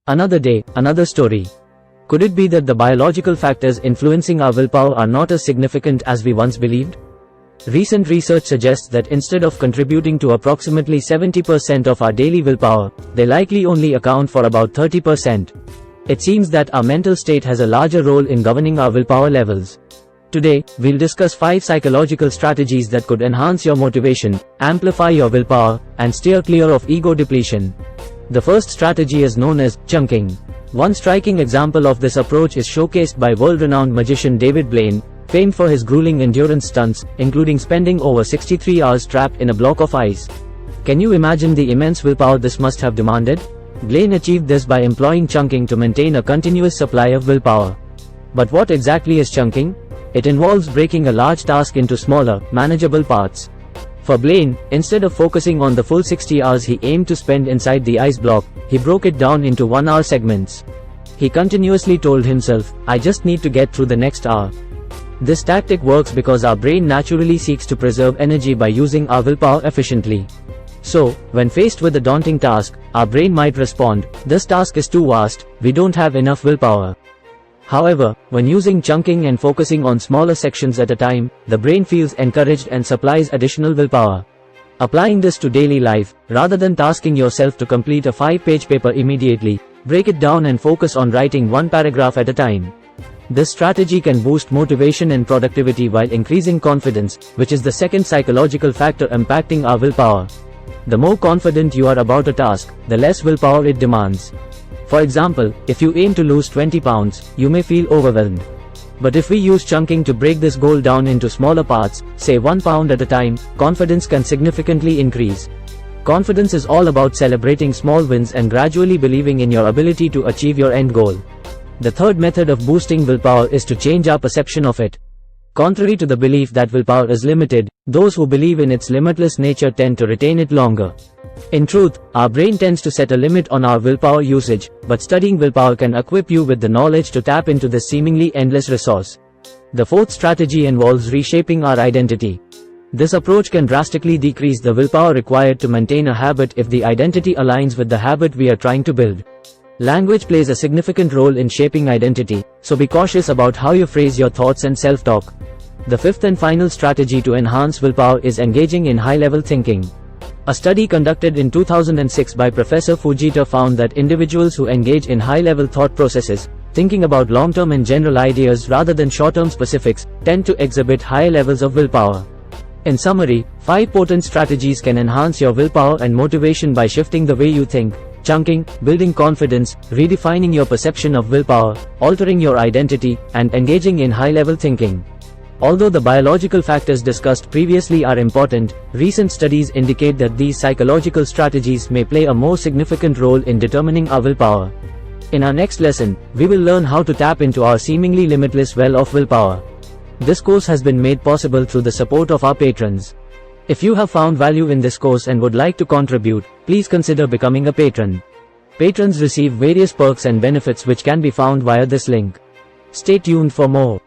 Another day, another story. Could it be that the biological factors influencing our willpower are not as significant as we once believed? Recent research suggests that instead of contributing to approximately 70% of our daily willpower, they likely only account for about 30%. It seems that our mental state has a larger role in governing our willpower levels. Today, we'll discuss 5 psychological strategies that could enhance your motivation, amplify your willpower, and steer clear of ego depletion. The first strategy is known as chunking. One striking example of this approach is showcased by world-renowned magician David Blaine, famed for his grueling endurance stunts, including spending over 63 hours trapped in a block of ice. Can you imagine the immense willpower this must have demanded? Blaine achieved this by employing chunking to maintain a continuous supply of willpower. But what exactly is chunking? It involves breaking a large task into smaller, manageable parts. For Blaine, instead of focusing on the full 60 hours he aimed to spend inside the ice block, he broke it down into 1-hour segments. He continuously told himself, "I just need to get through the next hour." This tactic works because our brain naturally seeks to preserve energy by using our willpower efficiently. So, when faced with a daunting task, our brain might respond, "This task is too vast, we don't have enough willpower." However, when using chunking and focusing on smaller sections at a time, the brain feels encouraged and supplies additional willpower. Applying this to daily life, rather than tasking yourself to complete a 5-page paper immediately, break it down and focus on writing 1 paragraph at a time. This strategy can boost motivation and productivity while increasing confidence, which is the second psychological factor impacting our willpower. The more confident you are about a task, the less willpower it demands. For example, if you aim to lose 20 pounds, you may feel overwhelmed. But if we use chunking to break this goal down into smaller parts, say 1 pound at a time, confidence can significantly increase. Confidence is all about celebrating small wins and gradually believing in your ability to achieve your end goal. The third method of boosting willpower is to change our perception of it. Contrary to the belief that willpower is limited, those who believe in its limitless nature tend to retain it longer. In truth, our brain tends to set a limit on our willpower usage, but studying willpower can equip you with the knowledge to tap into this seemingly endless resource. The fourth strategy involves reshaping our identity. This approach can drastically decrease the willpower required to maintain a habit if the identity aligns with the habit we are trying to build. Language plays a significant role in shaping identity, so be cautious about how you phrase your thoughts and self-talk. The fifth and final strategy to enhance willpower is engaging in high-level thinking. A study conducted in 2006 by Professor Fujita found that individuals who engage in high-level thought processes, thinking about long-term and general ideas rather than short-term specifics, tend to exhibit higher levels of willpower. In summary, 5 potent strategies can enhance your willpower and motivation by shifting the way you think: chunking, building confidence, redefining your perception of willpower, altering your identity, and engaging in high-level thinking. Although the biological factors discussed previously are important, recent studies indicate that these psychological strategies may play a more significant role in determining our willpower. In our next lesson, we will learn how to tap into our seemingly limitless well of willpower. This course has been made possible through the support of our patrons. If you have found value in this course and would like to contribute, please consider becoming a patron. Patrons receive various perks and benefits which can be found via this link. Stay tuned for more.